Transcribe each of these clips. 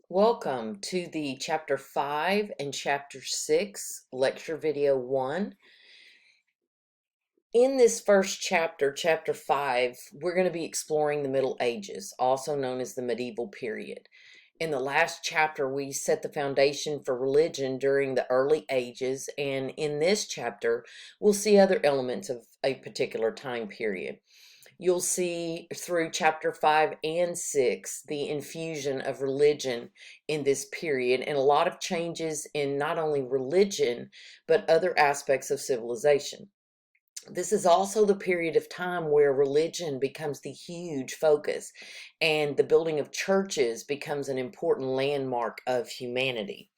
Welcome to the Chapter 5 and Chapter 6 Lecture Video 1. In this first chapter, Chapter 5, we're going to be exploring the Middle Ages, also known as the medieval period. In the last chapter, we set the foundation for religion during the early ages, and in this chapter, we'll see other elements of a particular time period. You'll see through chapter 5 and 6 the infusion of religion in this period and a lot of changes in not only religion but other aspects of civilization. This is also the period of time where religion becomes the huge focus and the building of churches becomes an important landmark of humanity.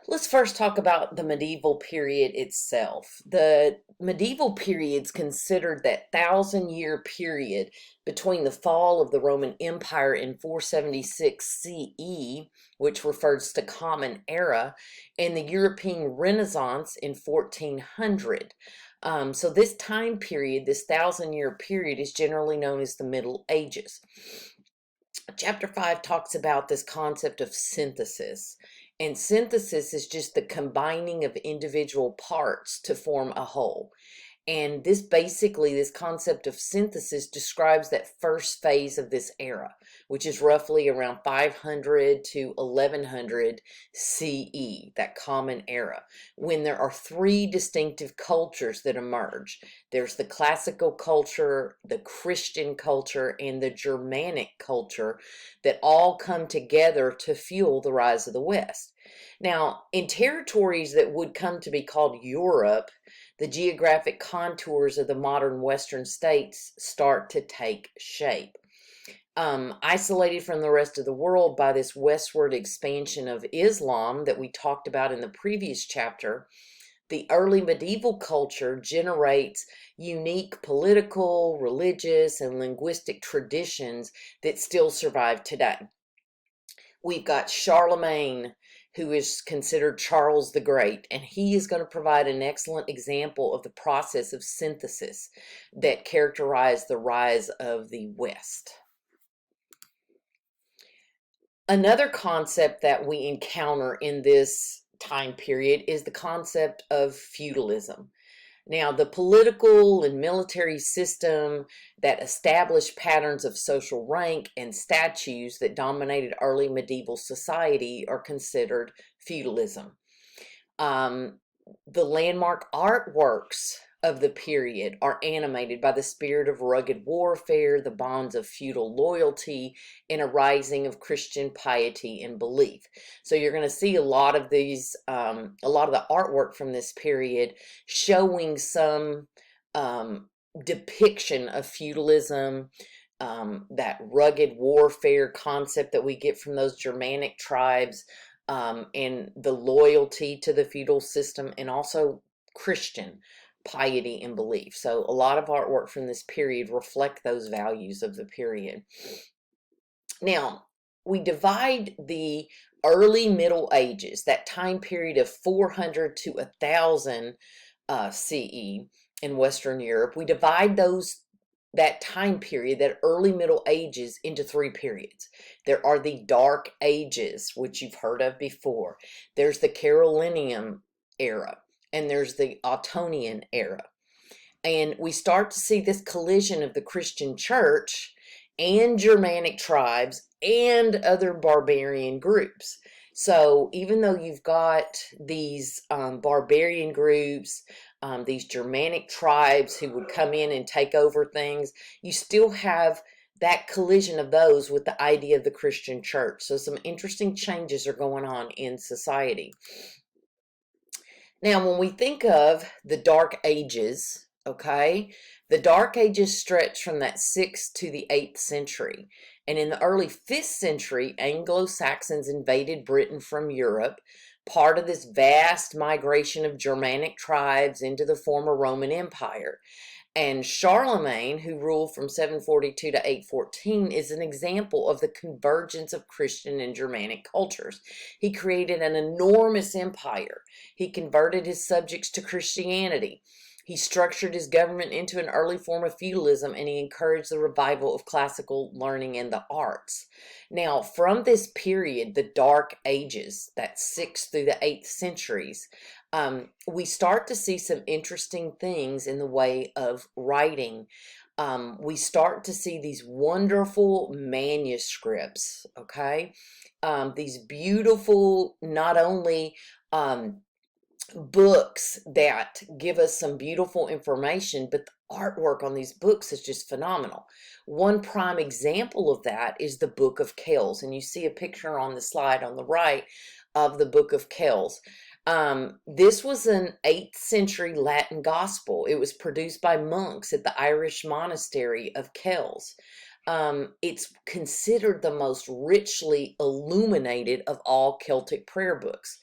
Let's first talk about the medieval period itself. The medieval period's considered that 1,000-year period between the fall of the Roman Empire in 476 CE, which refers to Common Era, and the European Renaissance in 1400. So this time period, this 1,000-year period, is generally known as the Middle Ages. Chapter 5 talks about this concept of synthesis. And synthesis is just the combining of individual parts to form a whole. And this concept of synthesis describes that first phase of this era, which is roughly around 500 to 1100 CE, that Common Era, when there are three distinctive cultures that emerge. There's the classical culture, the Christian culture, and the Germanic culture that all come together to fuel the rise of the West. Now, in territories that would come to be called Europe, the geographic contours of the modern Western states start to take shape. Isolated from the rest of the world by this westward expansion of Islam that we talked about in the previous chapter, the early medieval culture generates unique political, religious, and linguistic traditions that still survive today. We've got Charlemagne, who is considered Charles the Great, and he is going to provide an excellent example of the process of synthesis that characterized the rise of the West. Another concept that we encounter in this time period is the concept of feudalism. Now, the political and military system that established patterns of social rank and statues that dominated early medieval society are considered feudalism. The landmark artworks of the period are animated by the spirit of rugged warfare, the bonds of feudal loyalty, and a rising of Christian piety and belief. So you're going to see a lot of these, a lot of the artwork from this period showing some depiction of feudalism, that rugged warfare concept that we get from those Germanic tribes, and the loyalty to the feudal system, and also Christian piety and belief. So a lot of artwork from this period reflect those values of the period. Now, we divide the early Middle Ages, that time period of 400 to 1000 CE in Western Europe, we divide that time period, that early Middle Ages, into three periods. There are the Dark Ages, which you've heard of before. There's the Carolinium era, and there's the Autonian era. And we start to see this collision of the Christian church and Germanic tribes and other barbarian groups. So even though you've got these barbarian groups, these Germanic tribes who would come in and take over things, you still have that collision of those with the idea of the Christian church. So some interesting changes are going on in society. Now, when we think of the Dark Ages, okay, the Dark Ages stretch from that 6th to the 8th century. And in the early 5th century, Anglo-Saxons invaded Britain from Europe, part of this vast migration of Germanic tribes into the former Roman Empire. And Charlemagne, who ruled from 742 to 814, is an example of the convergence of Christian and Germanic cultures. He created an enormous empire. He converted his subjects to Christianity. He structured his government into an early form of feudalism, and he encouraged the revival of classical learning and the arts. Now, from this period, the Dark Ages, that 6th through the 8th centuries, we start to see some interesting things in the way of writing. We start to see these wonderful manuscripts, okay? These beautiful, not only books that give us some beautiful information, but the artwork on these books is just phenomenal. One prime example of that is the Book of Kells, and you see a picture on the slide on the right of the Book of Kells. This was an 8th century Latin gospel. It was produced by monks at the Irish monastery of Kells. It's considered the most richly illuminated of all Celtic prayer books.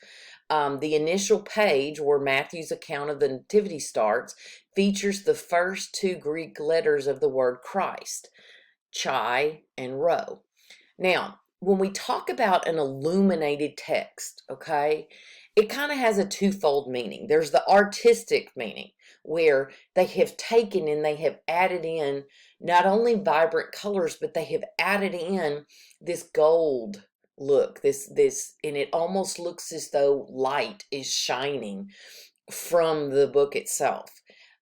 The initial page where Matthew's account of the Nativity starts features the first 2 Greek letters of the word Christ, chi and rho. Now, when we talk about an illuminated text, okay, it kind of has a twofold meaning. There's the artistic meaning, where they have taken and they have added in not only vibrant colors, but they have added in this gold look, this, and it almost looks as though light is shining from the book itself.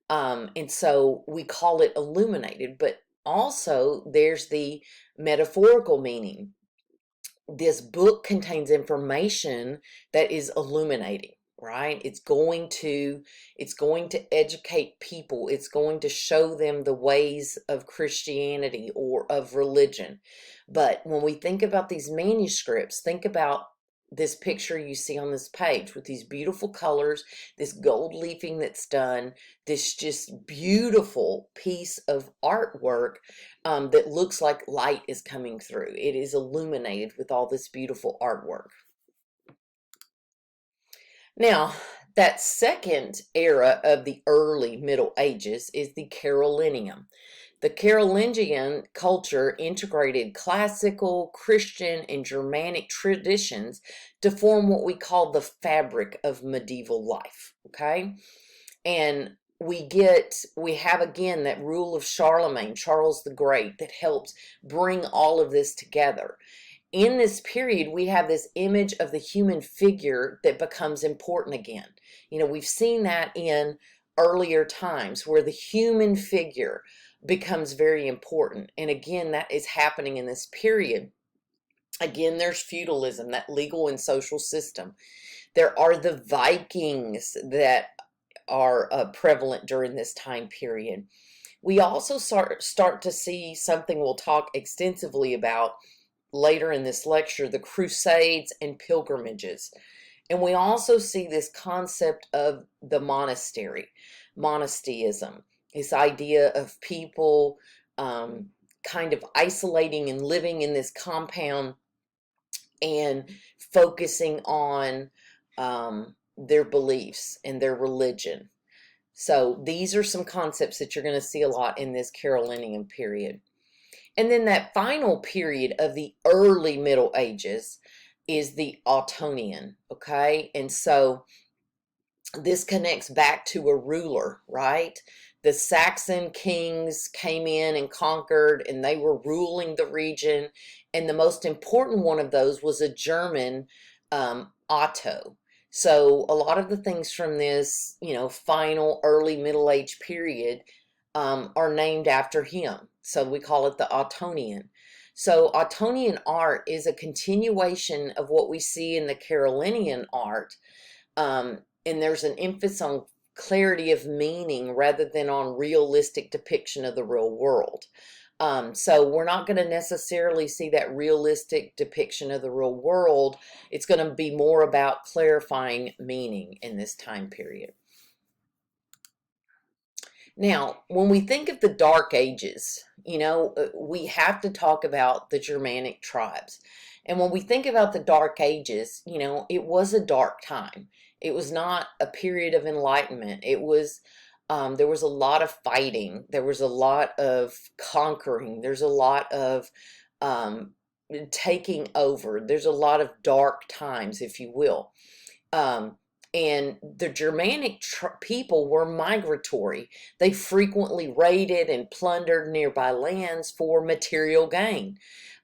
And so we call it illuminated, but also there's the metaphorical meaning. This book contains information that is illuminating, right? It's going to educate people. It's going to show them the ways of Christianity or of religion. But when we think about these manuscripts, think about this picture you see on this page with these beautiful colors, this gold leafing that's done, this just beautiful piece of artwork that looks like light is coming through. It is illuminated with all this beautiful artwork. Now, that second era of the early Middle Ages is the Carolinium. The Carolinian culture integrated classical, Christian, and Germanic traditions to form what we call the fabric of medieval life, okay? And we have again that rule of Charlemagne, Charles the Great, that helps bring all of this together. In this period, we have this image of the human figure that becomes important again. You know, we've seen that in earlier times where the human figure becomes very important. And again, that is happening in this period. Again, there's feudalism, that legal and social system. There are the Vikings that are prevalent during this time period. We also start to see something we'll talk extensively about later in this lecture, the Crusades and pilgrimages. And we also see this concept of the monastery, monasteism, this idea of people kind of isolating and living in this compound and focusing on their beliefs and their religion. So these are some concepts that you're going to see a lot in this Carolinian period. And then that final period of the early Middle Ages is the Autonian, okay? And so this connects back to a ruler, right? The Saxon kings came in and conquered, and they were ruling the region. And the most important one of those was a German, Otto. So a lot of the things from this, final early Middle Age period are named after him. So we call it the Autonian. So Autonian art is a continuation of what we see in the Carolinian art. And there's an emphasis on clarity of meaning rather than on realistic depiction of the real world. So we're not going to necessarily see that realistic depiction of the real world. It's going to be more about clarifying meaning in this time period. Now, when we think of the Dark Ages, we have to talk about the Germanic tribes. And when we think about the Dark Ages, it was a dark time. It was not a period of enlightenment. It was, there was a lot of fighting. There was a lot of conquering. There's a lot of taking over. There's a lot of dark times, if you will. And the Germanic people were migratory. They frequently raided and plundered nearby lands for material gain.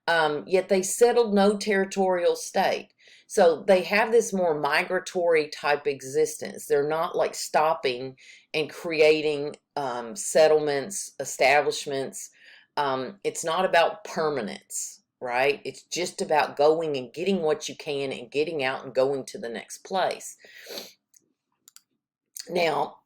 Yet they settled no territorial state. So they have this more migratory type existence. They're not like stopping and creating settlements, establishments. It's not about permanence, right? It's just about going and getting what you can and getting out and going to the next place. Now,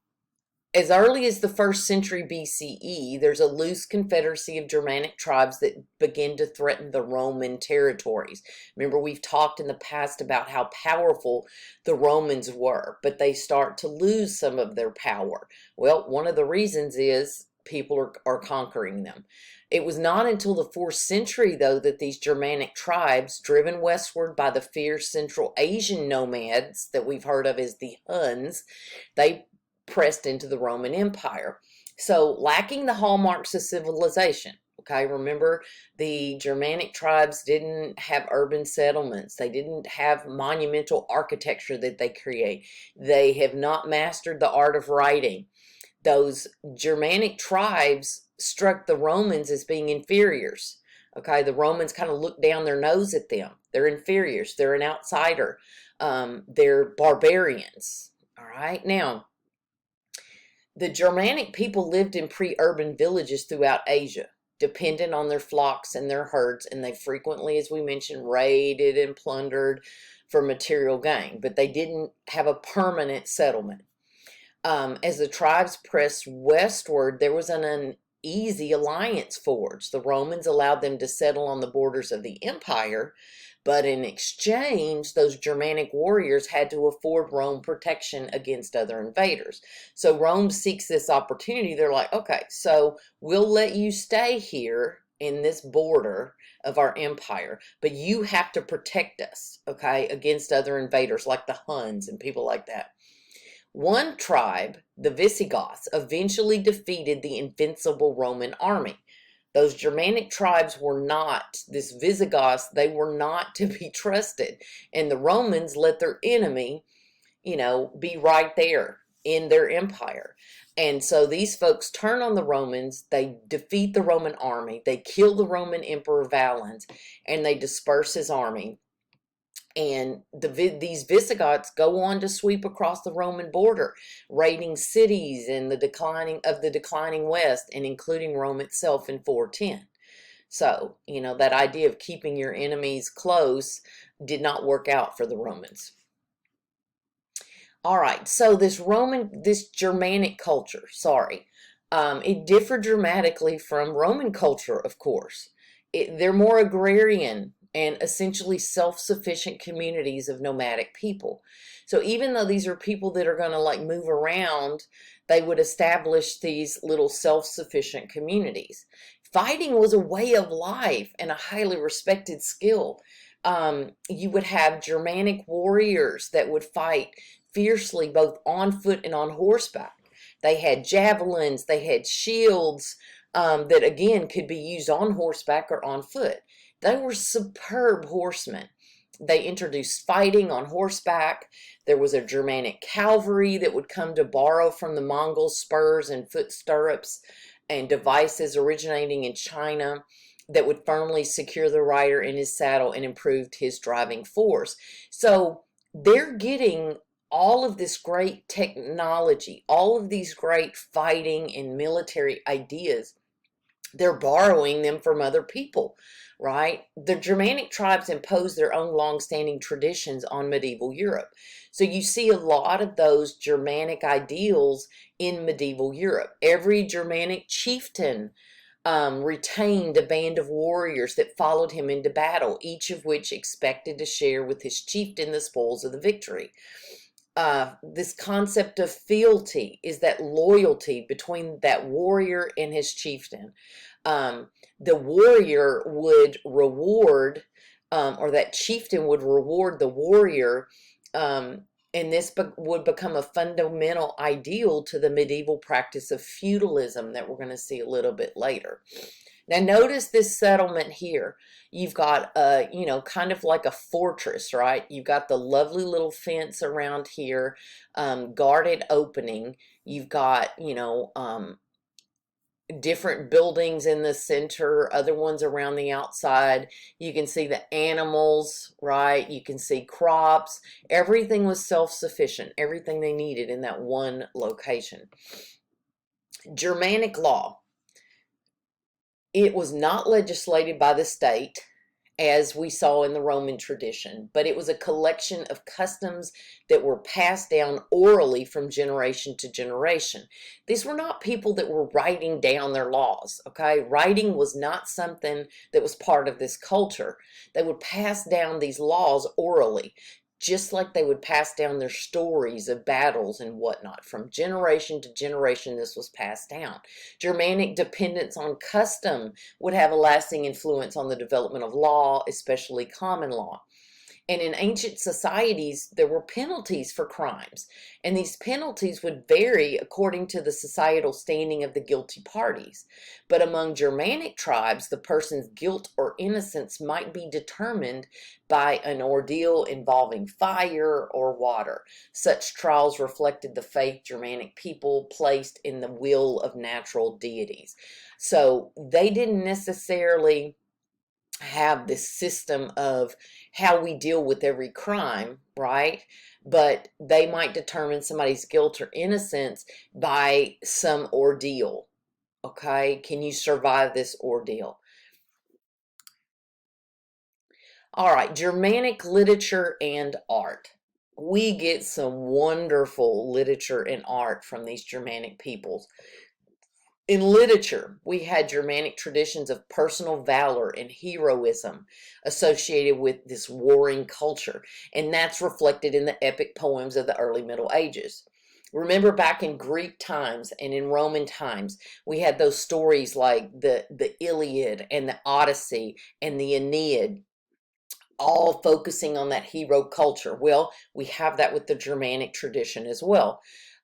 as early as the 1st century BCE, there's a loose confederacy of Germanic tribes that begin to threaten the Roman territories. Remember, we've talked in the past about how powerful the Romans were, but they start to lose some of their power. Well, one of the reasons is people are conquering them. It was not until the 4th century, though, that these Germanic tribes, driven westward by the fierce Central Asian nomads that we've heard of as the Huns, they pressed into the Roman Empire. So, lacking the hallmarks of civilization. Okay, remember, the Germanic tribes didn't have urban settlements. They didn't have monumental architecture that they create. They have not mastered the art of writing. Those Germanic tribes struck the Romans as being inferiors. Okay, the Romans kind of looked down their nose at them. They're inferiors. They're an outsider. They're barbarians. All right, now, the Germanic people lived in pre-urban villages throughout Asia, dependent on their flocks and their herds, and they frequently, as we mentioned, raided and plundered for material gain, but they didn't have a permanent settlement. As the tribes pressed westward, there was an uneasy alliance forged. The Romans allowed them to settle on the borders of the empire, but in exchange, those Germanic warriors had to afford Rome protection against other invaders. So Rome seeks this opportunity. They're like, okay, so we'll let you stay here in this border of our empire, but you have to protect us, okay, against other invaders like the Huns and people like that. One tribe, the Visigoths, eventually defeated the invincible Roman army. Those Germanic tribes were not, this Visigoths, they were not to be trusted. And the Romans let their enemy, be right there in their empire. And so these folks turn on the Romans, they defeat the Roman army, they kill the Roman Emperor Valens, and they disperse his army. And these Visigoths go on to sweep across the Roman border, raiding cities in the declining West, and including Rome itself in 410. So, that idea of keeping your enemies close did not work out for the Romans. All right, so this Germanic culture, it differed dramatically from Roman culture, of course. They're more agrarian and essentially self-sufficient communities of nomadic people. So even though these are people that are going to like move around, they would establish these little self-sufficient communities. Fighting was a way of life and a highly respected skill. You would have Germanic warriors that would fight fiercely both on foot and on horseback. They had javelins, they had shields that again could be used on horseback or on foot. They were superb horsemen. They introduced fighting on horseback. There was a Germanic cavalry that would come to borrow from the Mongol spurs and foot stirrups and devices originating in China that would firmly secure the rider in his saddle and improved his driving force. So they're getting all of this great technology, all of these great fighting and military ideas. They're borrowing them from other people, right? The Germanic tribes imposed their own long-standing traditions on medieval Europe. So you see a lot of those Germanic ideals in medieval Europe. Every Germanic chieftain retained a band of warriors that followed him into battle, each of which expected to share with his chieftain the spoils of the victory. This concept of fealty is that loyalty between that warrior and his chieftain. The warrior would reward, or that chieftain would reward the warrior, and this would become a fundamental ideal to the medieval practice of feudalism that we're going to see a little bit later. Now notice this settlement here. You've got kind of like a fortress, right? You've got the lovely little fence around here, guarded opening. You've got, different buildings in the center, other ones around the outside. You can see the animals, right? You can see crops. Everything was self-sufficient, everything they needed in that one location. Germanic law. It was not legislated by the state, as we saw in the Roman tradition, but it was a collection of customs that were passed down orally from generation to generation. These were not people that were writing down their laws, okay? Writing was not something that was part of this culture. They would pass down these laws orally, just like they would pass down their stories of battles and whatnot. From generation to generation, this was passed down. Germanic dependence on custom would have a lasting influence on the development of law, especially common law. And in ancient societies, there were penalties for crimes, and these penalties would vary according to the societal standing of the guilty parties. But among Germanic tribes, the person's guilt or innocence might be determined by an ordeal involving fire or water. Such trials reflected the faith Germanic people placed in the will of natural deities. So they didn't necessarily have this system of how we deal with every crime, right? But they might determine somebody's guilt or innocence by some ordeal. Okay, can you survive this ordeal? All right, Germanic literature and art. We get some wonderful literature and art from these Germanic peoples. In literature, we had Germanic traditions of personal valor and heroism associated with this warring culture, and that's reflected in the epic poems of the early Middle Ages. Remember back in Greek times and in Roman times, we had those stories like the Iliad and the Odyssey and the Aeneid, all focusing on that hero culture. Well, we have that with the Germanic tradition as well.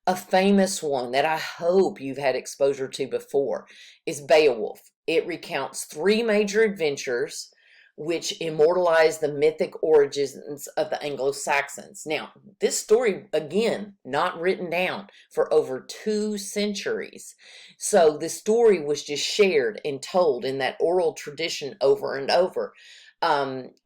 A famous one that I hope you've had exposure to before is Beowulf. It recounts three major adventures which immortalize the mythic origins of the Anglo-Saxons. Now, this story, again, not written down for over 2 centuries. So the story was just shared and told in that oral tradition over and over.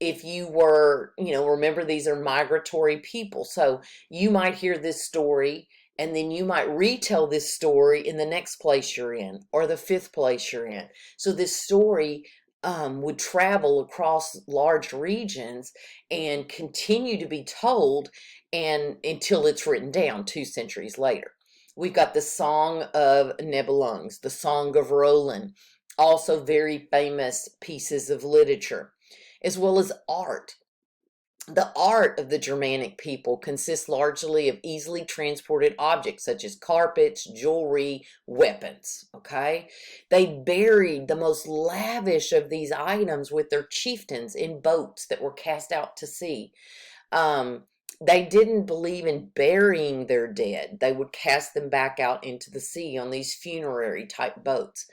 If you were, remember these are migratory people. So you might hear this story and then you might retell this story in the next place you're in or the 5th place you're in. So this story would travel across large regions and continue to be told and until it's written down 2 centuries later. We've got the Song of Nibelungs, the Song of Roland, also very famous pieces of literature, as well as art. The art of the Germanic people consists largely of easily transported objects such as carpets, jewelry, weapons, okay? They buried the most lavish of these items with their chieftains in boats that were cast out to sea. They didn't believe in burying their dead. They would cast them back out into the sea on these funerary type boats.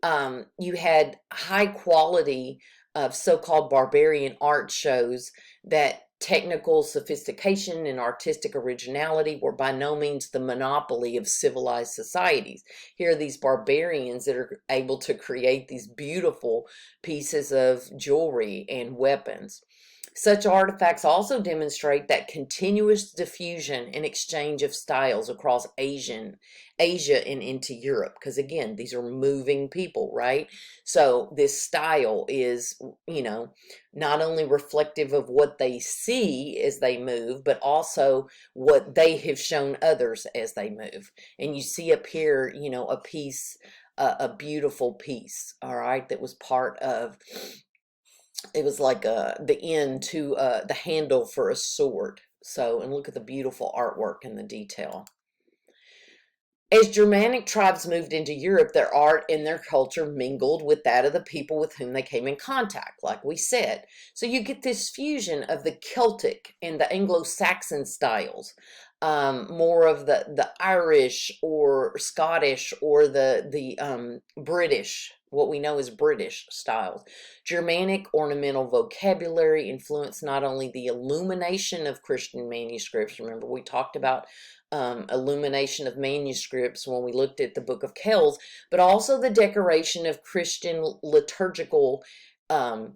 You had high quality of so-called barbarian art shows that technical sophistication and artistic originality were by no means the monopoly of civilized societies. Here are these barbarians that are able to create these beautiful pieces of jewelry and weapons. Such artifacts also demonstrate that continuous diffusion and exchange of styles across Asia and into Europe. Because again, these are moving people, right? So this style is, not only reflective of what they see as they move, but also what they have shown others as they move. And you see up here, a piece, a beautiful piece, all right, that was part of, it was like the end to the handle for a sword. So, and look at the beautiful artwork and the detail. As Germanic tribes moved into Europe, their art and their culture mingled with that of the people with whom they came in contact, like we said. So you get this fusion of the Celtic and the Anglo-Saxon styles, more of the Irish or Scottish or the British what we know as British styles. Germanic ornamental vocabulary influenced not only the illumination of Christian manuscripts. Remember, we talked about illumination of manuscripts when we looked at the Book of Kells, but also the decoration of Christian liturgical um,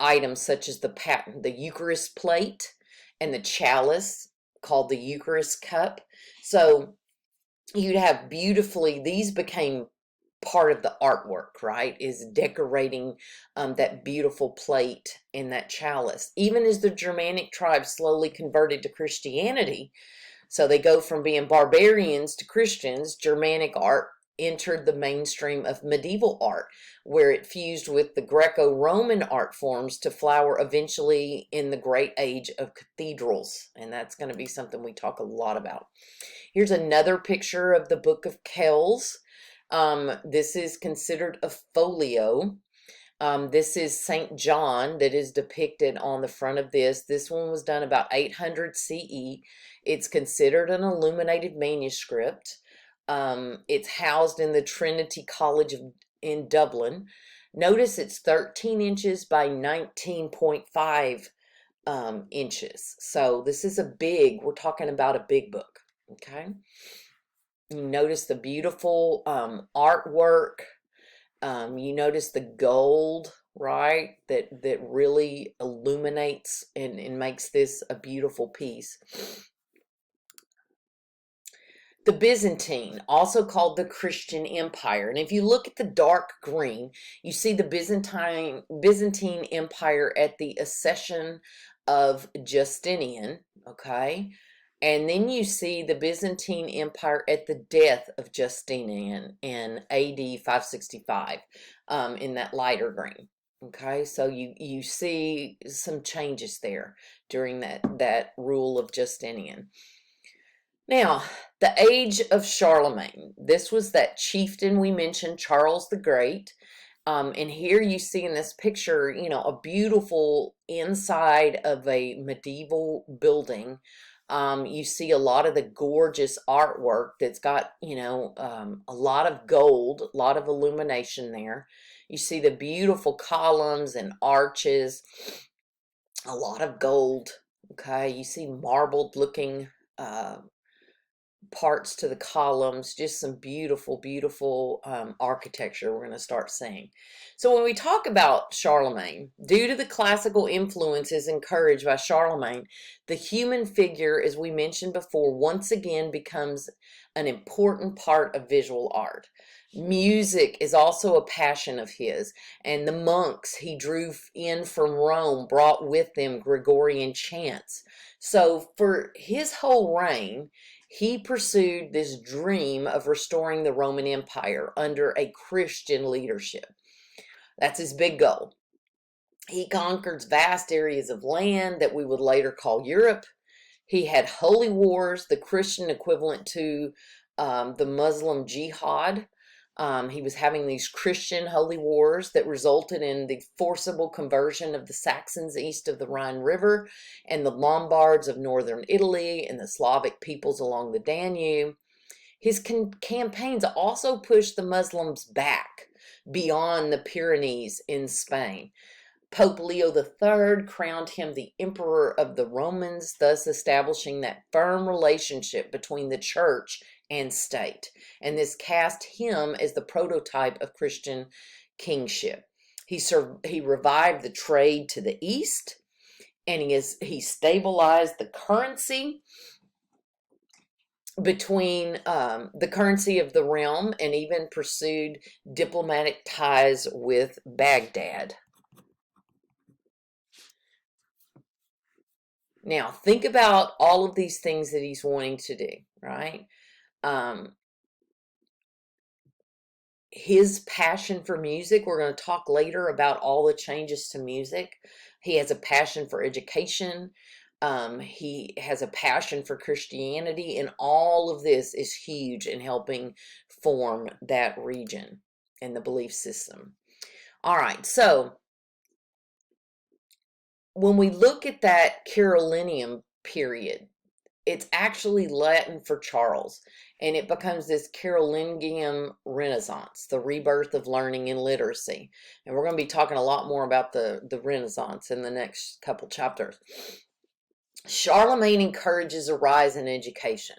items such as the Eucharist plate and the chalice called the Eucharist cup. So you'd have beautifully, these became part of the artwork, right? Is decorating that beautiful plate and that chalice. Even as the Germanic tribes slowly converted to Christianity, so they go from being barbarians to Christians, Germanic art entered the mainstream of medieval art, where it fused with the Greco-Roman art forms to flower eventually in the great age of cathedrals. And that's going to be something we talk a lot about. Here's another picture of the Book of Kells. This is considered a folio. This is St. John that is depicted on the front of this. This one was done about 800 CE. It's considered an illuminated manuscript. It's housed in the Trinity College in Dublin. Notice it's 13 inches by 19.5 inches. So this is we're talking about a big book, okay? You notice the beautiful artwork. You notice the gold, right? That really illuminates and makes this a beautiful piece. The Byzantine, also called the Christian Empire. And if you look at the dark green, you see the Byzantine Empire at the accession of Justinian, okay? And then you see the Byzantine Empire at the death of Justinian in AD 565, in that lighter green. Okay, so you see some changes there during that rule of Justinian. Now, the age of Charlemagne. This was that chieftain we mentioned, Charles the Great. And here you see in this picture, a beautiful inside of a medieval building. You see a lot of the gorgeous artwork that's got, a lot of gold, a lot of illumination there. You see the beautiful columns and arches, a lot of gold. Okay, you see marbled looking parts to the columns, just some beautiful, beautiful architecture we're going to start seeing. So when we talk about Charlemagne, due to the classical influences encouraged by Charlemagne, the human figure, as we mentioned before, once again becomes an important part of visual art. Music is also a passion of his, and the monks he drew in from Rome brought with them Gregorian chants. So for his whole reign, he pursued this dream of restoring the Roman Empire under a Christian leadership. That's his big goal. He conquered vast areas of land that we would later call Europe. He had holy wars, the Christian equivalent to the Muslim jihad. He was having these Christian holy wars that resulted in the forcible conversion of the Saxons east of the Rhine River and the Lombards of northern Italy and the Slavic peoples along the Danube. His campaigns also pushed the Muslims back beyond the Pyrenees in Spain. Pope Leo III crowned him the Emperor of the Romans, thus establishing that firm relationship between the church and state. And this cast him as the prototype of Christian kingship. He revived the trade to the east, and he stabilized the currency between the currency of the realm, and even pursued diplomatic ties with Baghdad. Now, think about all of these things that he's wanting to do, right? His passion for music, we're going to talk later about all the changes to music. He has a passion for education. He has a passion for Christianity, and all of this is huge in helping form that region and the belief system. All right, so when we look at that Carolinium period, it's actually Latin for Charles, and it becomes this Carolinium Renaissance, the rebirth of learning and literacy. And we're going to be talking a lot more about the Renaissance in the next couple chapters. Charlemagne encourages a rise in education.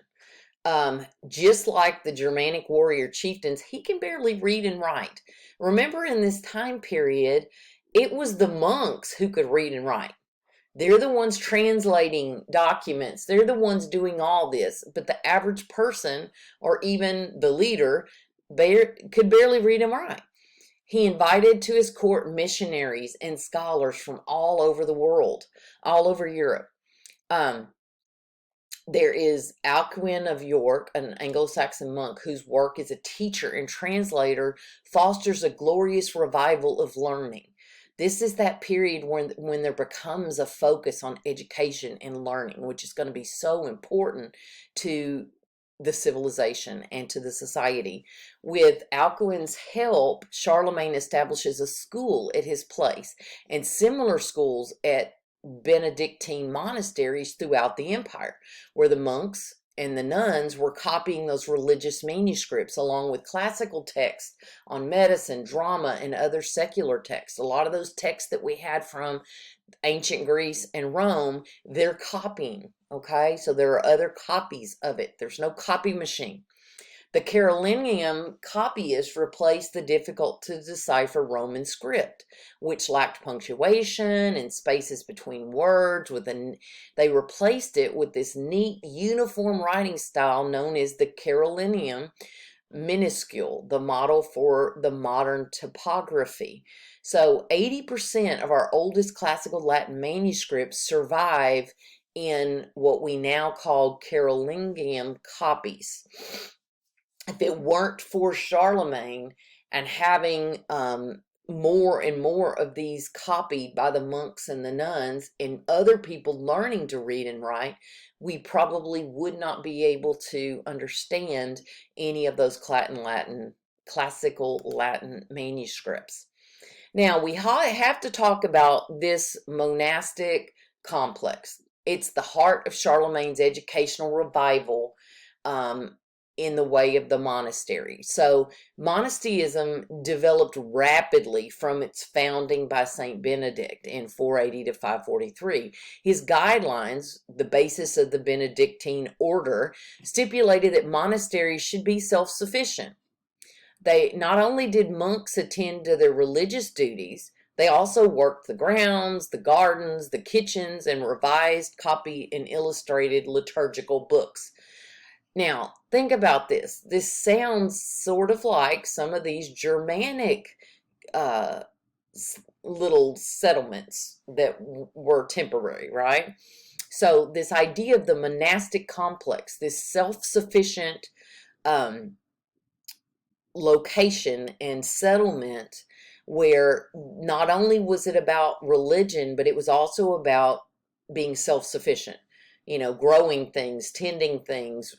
Just like the Germanic warrior chieftains, he can barely read and write. Remember, in this time period, it was the monks who could read and write. They're the ones translating documents. They're the ones doing all this. But the average person, or even the leader, could barely read and write. He invited to his court missionaries and scholars from all over the world, all over Europe. There is Alcuin of York, an Anglo-Saxon monk whose work as a teacher and translator fosters a glorious revival of learning. This is that period when there becomes a focus on education and learning, which is going to be so important to the civilization and to the society. With Alcuin's help, Charlemagne establishes a school at his place and similar schools at Benedictine monasteries throughout the empire, where the monks and the nuns were copying those religious manuscripts along with classical texts on medicine, drama, and other secular texts. A lot of those texts that we had from ancient Greece and Rome, they're copying, okay? So there are other copies of it. There's no copy machine. The Carolinium copyists replaced the difficult to decipher Roman script, which lacked punctuation and spaces between words. They replaced it with this neat, uniform writing style known as the Carolinium minuscule, the model for the modern typography. So 80% of our oldest classical Latin manuscripts survive in what we now call Carolinium copies. If it weren't for Charlemagne and having more and more of these copied by the monks and the nuns and other people learning to read and write, we probably would not be able to understand any of those classical Latin manuscripts. Now, we have to talk about this monastic complex. It's the heart of Charlemagne's educational revival in the way of the monastery. So monasticism developed rapidly from its founding by Saint Benedict in 480 to 543. His guidelines, the basis of the Benedictine order, stipulated that monasteries should be self-sufficient. They not only did monks attend to their religious duties, they also worked the grounds, the gardens, the kitchens, and revised, copied, and illustrated liturgical books. Now, think about this. This sounds sort of like some of these Germanic little settlements that were temporary, right? So this idea of the monastic complex, this self-sufficient location and settlement where not only was it about religion, but it was also about being self-sufficient, growing things, tending things,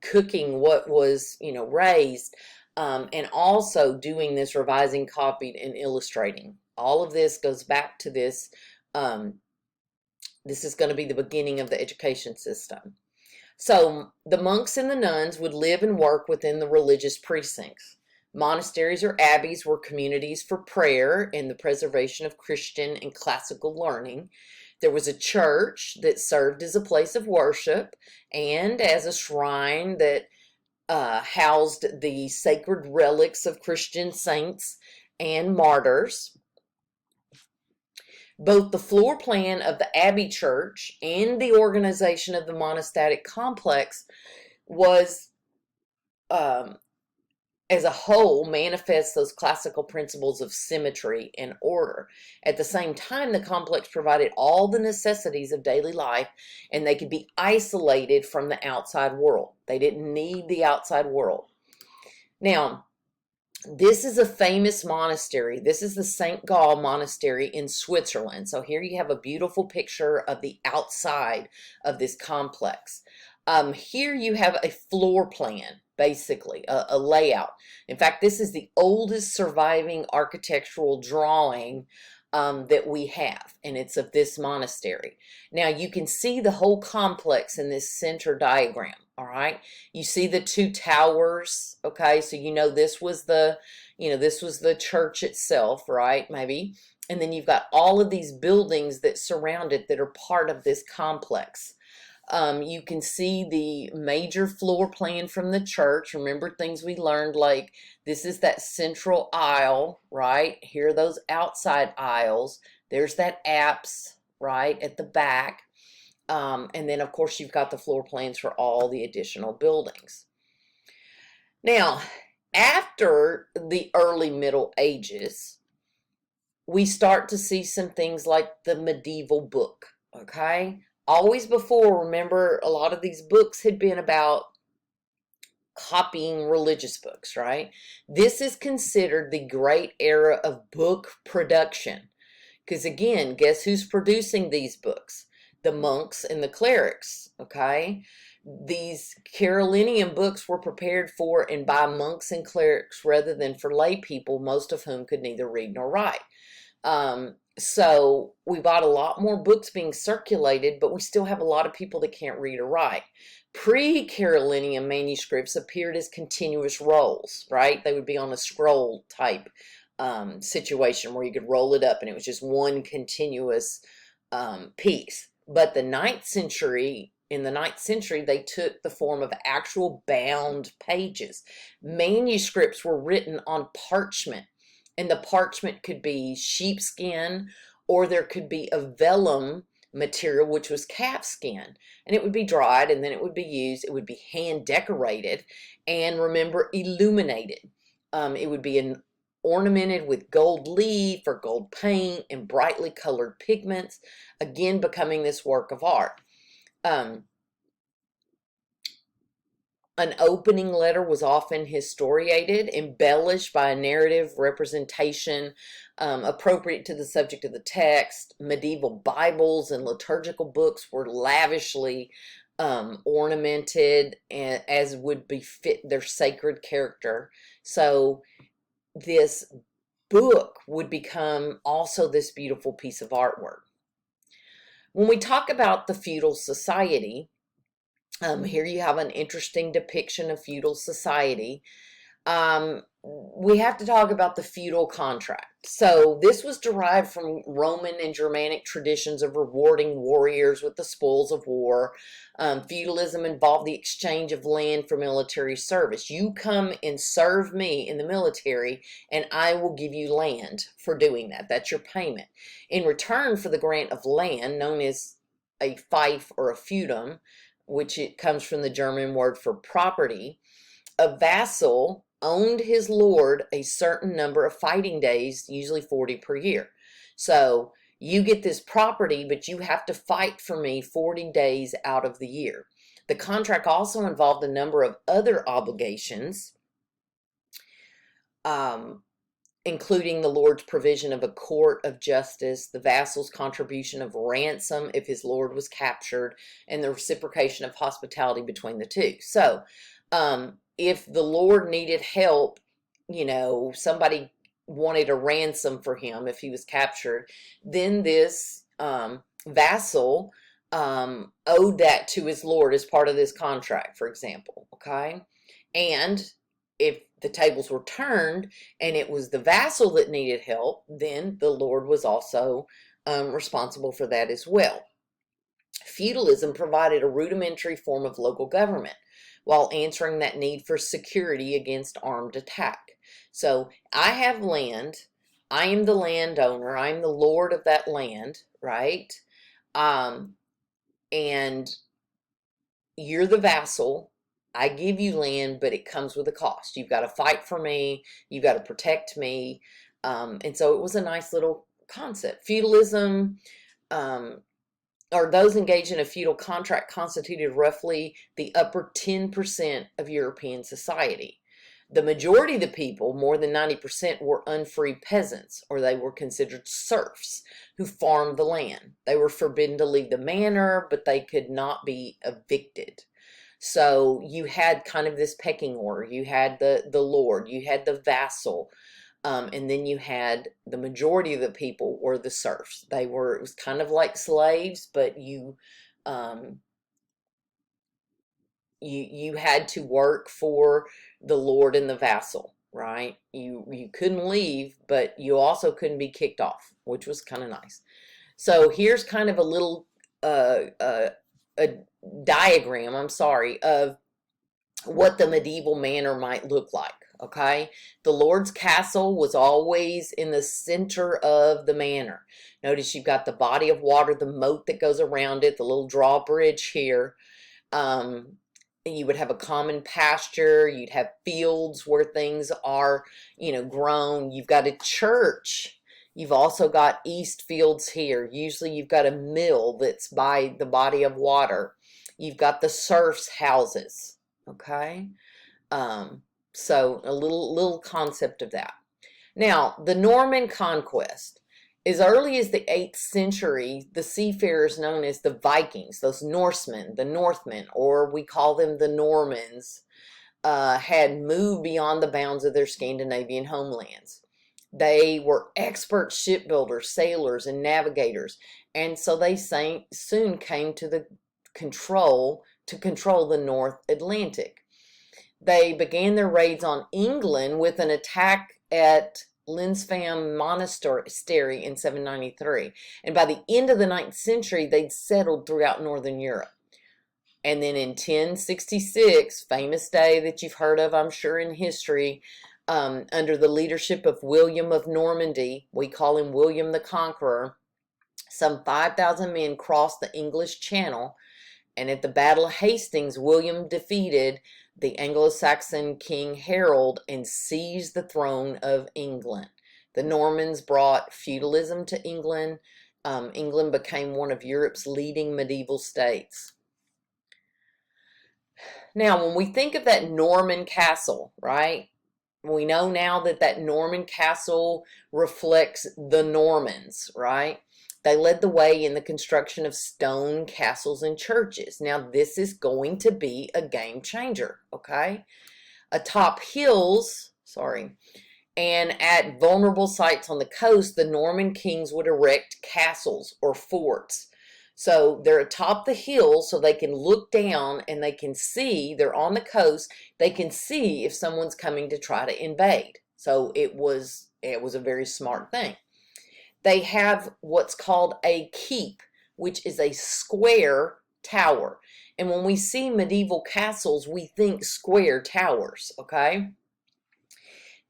cooking what was, raised, and also doing this revising, copied, and illustrating. All of this goes back to this. This is going to be the beginning of the education system. So the monks and the nuns would live and work within the religious precincts. Monasteries or abbeys were communities for prayer and the preservation of Christian and classical learning. There was a church that served as a place of worship and as a shrine that housed the sacred relics of Christian saints and martyrs. Both the floor plan of the abbey church and the organization of the monastic complex was, as a whole, manifests those classical principles of symmetry and order. At the same time, the complex provided all the necessities of daily life, and they could be isolated from the outside world. They didn't need the outside world. Now, this is a famous monastery. This is the St. Gall Monastery in Switzerland. So here you have a beautiful picture of the outside of this complex. Here you have a floor plan, basically, a layout. In fact, this is the oldest surviving architectural drawing that we have, and it's of this monastery. Now you can see the whole complex in this center diagram. All right, you see the two towers. Okay, so you know this was the, this was the church itself, right? Maybe. And then you've got all of these buildings that surround it that are part of this complex. You can see the major floor plan from the church. Remember things we learned, like this is that central aisle, right? Here are those outside aisles. There's that apse, right, at the back. And then, of course, you've got the floor plans for all the additional buildings. Now, after the early Middle Ages, we start to see some things like the medieval book, okay? Always before, remember, a lot of these books had been about copying religious books, right? This is considered the great era of book production. Because again, guess who's producing these books? The monks and the clerics, okay? These Carolinium books were prepared for and by monks and clerics rather than for lay people, most of whom could neither read nor write. So we got a lot more books being circulated, but we still have a lot of people that can't read or write. Pre-Carolinium manuscripts appeared as continuous rolls, right? They would be on a scroll type situation where you could roll it up and it was just one continuous piece. But in the 9th century, they took the form of actual bound pages. Manuscripts were written on parchment. And the parchment could be sheepskin, or there could be a vellum material, which was calfskin. And it would be dried, and then it would be used. It would be hand decorated, and remember, illuminated. It would be ornamented with gold leaf or gold paint and brightly colored pigments, again becoming this work of art. An opening letter was often historiated, embellished by a narrative representation appropriate to the subject of the text. Medieval Bibles and liturgical books were lavishly ornamented, as would befit their sacred character. So this book would become also this beautiful piece of artwork. When we talk about the feudal society, here you have an interesting depiction of feudal society. We have to talk about the feudal contract. So this was derived from Roman and Germanic traditions of rewarding warriors with the spoils of war. Feudalism involved the exchange of land for military service. You come and serve me in the military, and I will give you land for doing that. That's your payment. In return for the grant of land, known as a fief or a feudum, which it comes from the German word for property, a vassal owned his lord a certain number of fighting days, usually 40 per year. So you get this property, but you have to fight for me 40 days out of the year. The contract also involved a number of other obligations, including the lord's provision of a court of justice, the vassal's contribution of ransom if his lord was captured, and the reciprocation of hospitality between the two. So if the lord needed help, somebody wanted a ransom for him if he was captured, then this vassal owed that to his lord as part of this contract, for example, okay? And if the tables were turned and it was the vassal that needed help, then the lord was also responsible for that as well. Feudalism provided a rudimentary form of local government while answering that need for security against armed attack. So I have land. I am the landowner. I am the lord of that land, right? And you're the vassal. I give you land, but it comes with a cost. You've got to fight for me. You've got to protect me. And so it was a nice little concept. Feudalism, or those engaged in a feudal contract, constituted roughly the upper 10% of European society. The majority of the people, more than 90%, were unfree peasants, or they were considered serfs who farmed the land. They were forbidden to leave the manor, but they could not be evicted. So you had kind of this pecking order. You had the lord, you had the vassal, And then you had the majority of the people were the serfs. It was kind of like slaves, but um, you had to work for the lord and the vassal, right? You couldn't leave, but you also couldn't be kicked off, which was kind of nice. So here's kind of a little a diagram, I'm sorry, of what the medieval manor might look like. Okay, the lord's castle was always in the center of the manor. Notice you've got the body of water, the moat that goes around it, the little drawbridge here. um, you would have a common pasture. You'd have fields where things are, grown. You've got a church. You've also got east fields here. Usually you've got a mill that's by the body of water. You've got the serfs' houses. Okay. Um, so a little concept of that. Now, the Norman conquest. As early as the 8th century, the seafarers known as the Vikings, those Norsemen, the Northmen, or we call them the Normans, had moved beyond the bounds of their Scandinavian homelands. They were expert shipbuilders, sailors, and navigators, and so they soon came to control the North Atlantic. They began their raids on England with an attack at Linsfam Monastery in 793. And by the end of the 9th century, they'd settled throughout Northern Europe. And then in 1066, famous day that you've heard of, I'm sure, in history, under the leadership of William of Normandy, we call him William the Conqueror, some 5,000 men crossed the English Channel. And at the Battle of Hastings, William defeated the Anglo-Saxon King Harold and seized the throne of England. The Normans brought feudalism to England. England became one of Europe's leading medieval states. Now, when we think of that Norman castle, right? We know now that Norman castle reflects the Normans, right? They led the way in the construction of stone castles and churches. Now, this is going to be a game changer, okay? Atop hills, and at vulnerable sites on the coast, the Norman kings would erect castles or forts. So they're atop the hill so they can look down and they can see, they're on the coast, they can see if someone's coming to try to invade. So it was a very smart thing. They have what's called a keep, which is a square tower. And when we see medieval castles, we think square towers, okay?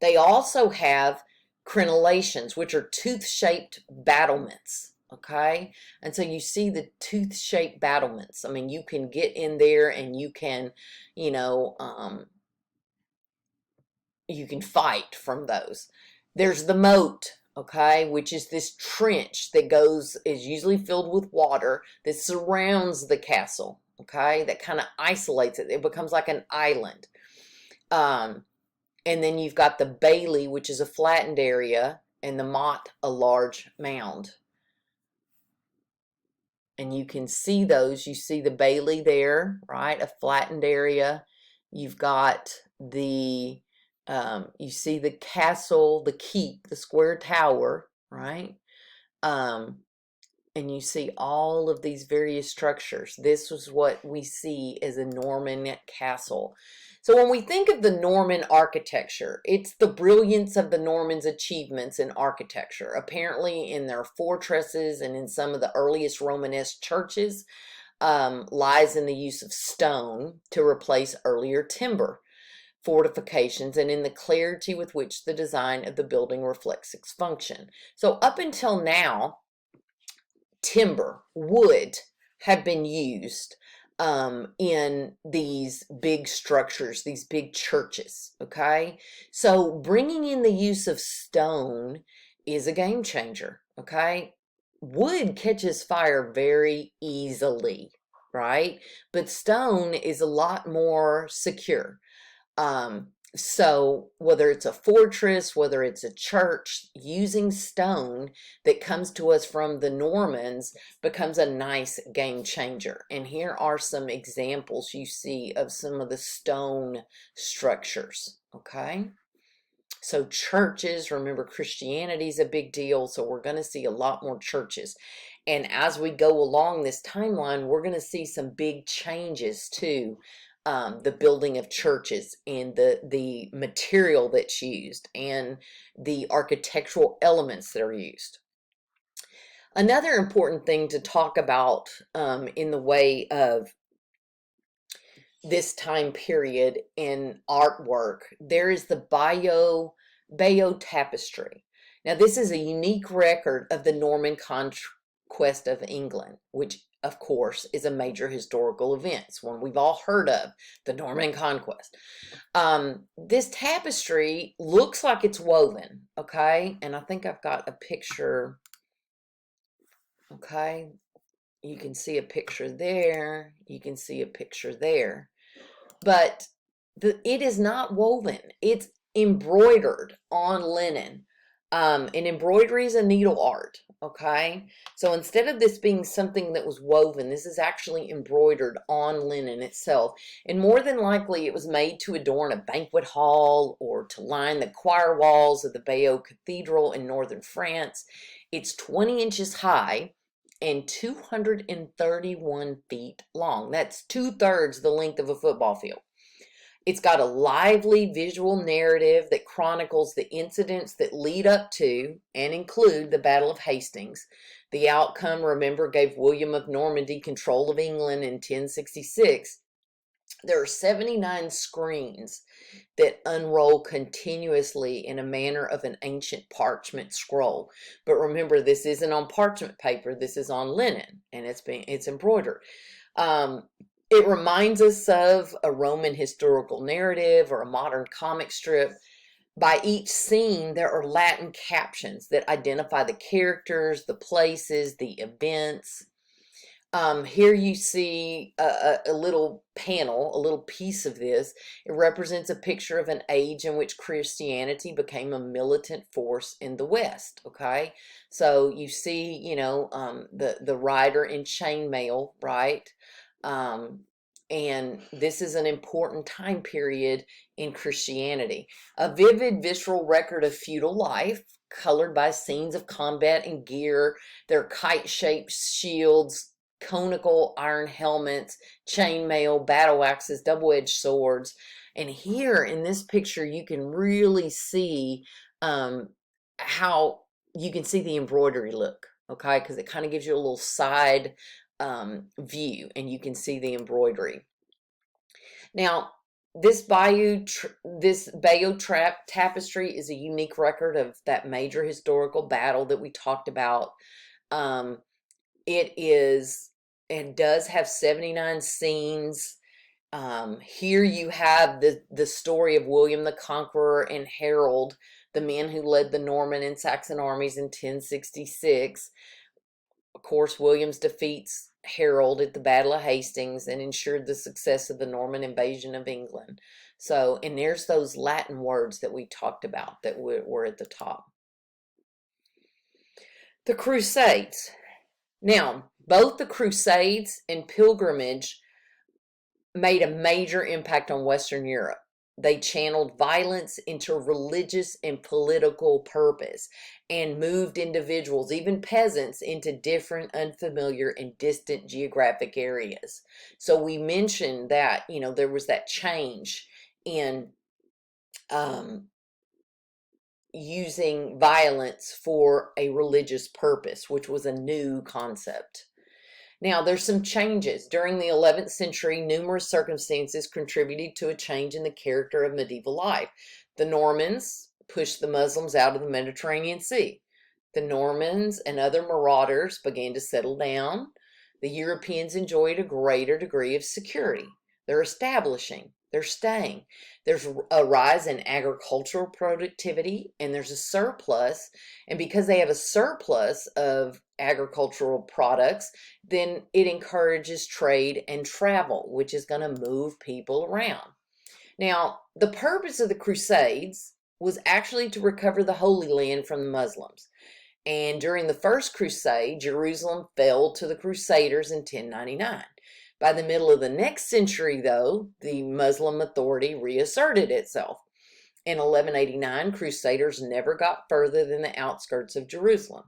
They also have crenellations, which are tooth-shaped battlements, okay? And so you see the tooth-shaped battlements. I mean, you can get in there and you can, you can fight from those. There's the moat, okay, which is this trench that is usually filled with water that surrounds the castle, okay, that kind of isolates it. It becomes like an island. And then you've got the bailey, which is a flattened area, and the motte, a large mound. And you can see those. You see the bailey there, right, a flattened area. You've got you see the castle, the keep, the square tower, right? And you see all of these various structures. This was what we see as a Norman castle. So when we think of the Norman architecture, it's the brilliance of the Normans' achievements in architecture. Apparently in their fortresses and in some of the earliest Romanesque churches, lies in the use of stone to replace earlier timber fortifications and in the clarity with which the design of the building reflects its function. So up until now, timber, wood have been used in these big structures, these big churches, okay? So bringing in the use of stone is a game changer, okay? Wood catches fire very easily, right? But stone is a lot more secure. So whether it's a fortress, whether it's a church, using stone that comes to us from the Normans becomes a nice game changer. And here are some examples you see of some of the stone structures, okay? So churches, remember Christianity is a big deal, so we're going to see a lot more churches. And as we go along this timeline, we're going to see some big changes to the building of churches and the material that's used and the architectural elements that are used. Another important thing to talk about in the way of this time period in artwork, there is the Bayeux tapestry. Now, this is a unique record of the Norman conquest of England, which, of course, is a major historical event. It's one we've all heard of, the Norman conquest. This tapestry looks like it's woven, okay? And I think I've got a picture, okay? You can see a picture there. You can see a picture there. But it is not woven. It's embroidered on linen. And embroidery is a needle art, okay? So instead of this being something that was woven, this is actually embroidered on linen itself. And more than likely, it was made to adorn a banquet hall or to line the choir walls of the Bayeux Cathedral in northern France. It's 20 inches high and 231 feet long. That's 2/3 the length of a football field. It's got a lively visual narrative that chronicles the incidents that lead up to and include the Battle of Hastings. The outcome, remember, gave William of Normandy control of England in 1066. There are 79 screens that unroll continuously in a manner of an ancient parchment scroll. But remember, this isn't on parchment paper, this is on linen, and it's embroidered. It reminds us of a Roman historical narrative or a modern comic strip. By each scene, there are Latin captions that identify the characters, the places, the events. Here you see a little panel, a little piece of this. It represents a picture of an age in which Christianity became a militant force in the West, okay? So you see, you know, the rider in chainmail, right? And this is an important time period in Christianity. A vivid, visceral record of feudal life, colored by scenes of combat and gear. There are kite-shaped shields, conical iron helmets, chainmail, battle axes, double-edged swords. And here in this picture, you can really see how you can see the embroidery look, okay? Because it kind of gives you a little side view, and you can see the embroidery. Now, this Bayeux tapestry is a unique record of that major historical battle that we talked about. It does have 79 scenes. Here you have the story of William the Conqueror and Harold, the men who led the Norman and Saxon armies in 1066. Of course, William defeats Harold at the Battle of Hastings and ensured the success of the Norman invasion of England. So, and there's those Latin words that we talked about that were at the top. The Crusades. Now, both the Crusades and pilgrimage made a major impact on Western Europe. They channeled violence into religious and political purpose and moved individuals, even peasants, into different, unfamiliar, and distant geographic areas. So we mentioned that, you know, there was that change in using violence for a religious purpose, which was a new concept. Now, there's some changes. During the 11th century, numerous circumstances contributed to a change in the character of medieval life. The Normans pushed the Muslims out of the Mediterranean Sea. The Normans and other marauders began to settle down. The Europeans enjoyed a greater degree of security. They're establishing, they're staying. There's a rise in agricultural productivity, and there's a surplus. And because they have a surplus of agricultural products, then it encourages trade and travel, which is going to move people around. Now, the purpose of the Crusades was actually to recover the Holy Land from the Muslims. And during the First Crusade, Jerusalem fell to the Crusaders in 1099. By the middle of the next century, though, the Muslim authority reasserted itself. In 1189, Crusaders never got further than the outskirts of Jerusalem.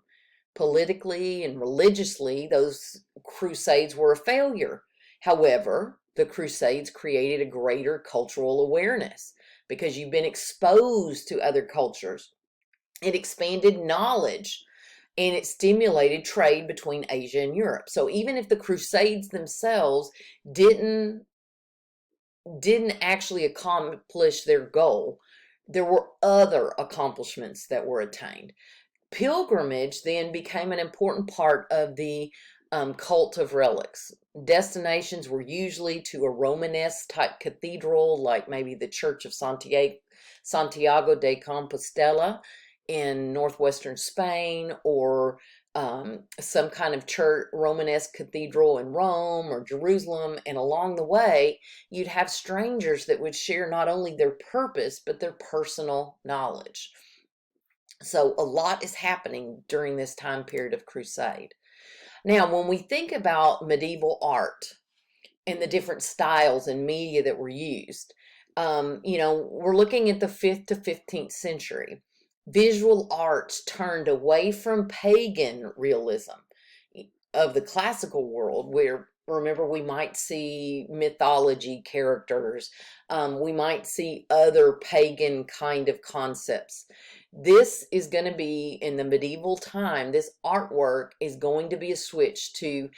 Politically and religiously, those crusades were a failure. However, the crusades created a greater cultural awareness because you've been exposed to other cultures. It expanded knowledge and it stimulated trade between Asia and Europe. So even if the crusades themselves didn't didn't actually accomplish their goal, there were other accomplishments that were attained. Pilgrimage then became an important part of the cult of relics. Destinations were usually to a Romanesque type cathedral, like maybe the Church of Santiago de Compostela in northwestern Spain, or some kind of church, Romanesque cathedral in Rome or Jerusalem. And along the way, you'd have strangers that would share not only their purpose, but their personal knowledge. So a lot is happening during this time period of crusade. Now, when we think about medieval art and the different styles and media that were used, we're looking at the 5th to 15th century. Visual arts turned away from pagan realism of the classical world, where, remember, we might see mythology characters, we might see other pagan kind of concepts. This is going to be, in the medieval time, this artwork is going to be a switch to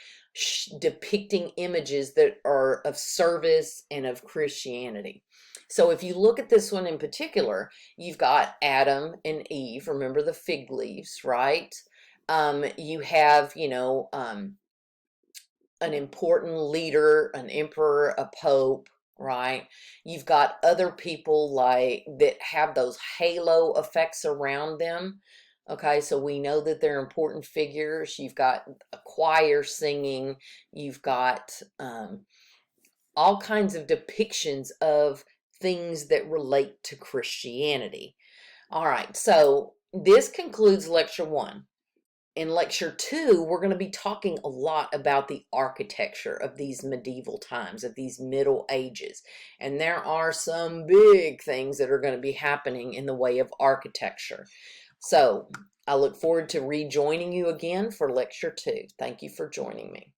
depicting images that are of service and of Christianity. So if you look at this one in particular, you've got Adam and Eve, remember the fig leaves, right? You have, an important leader, an emperor, a pope, right? You've got other people like that have those halo effects around them. Okay, so we know that they're important figures. You've got a choir singing. You've got all kinds of depictions of things that relate to Christianity. All right, so this concludes lecture 1. In lecture 2, we're going to be talking a lot about the architecture of these medieval times, of these Middle Ages. And there are some big things that are going to be happening in the way of architecture. So I look forward to rejoining you again for lecture 2. Thank you for joining me.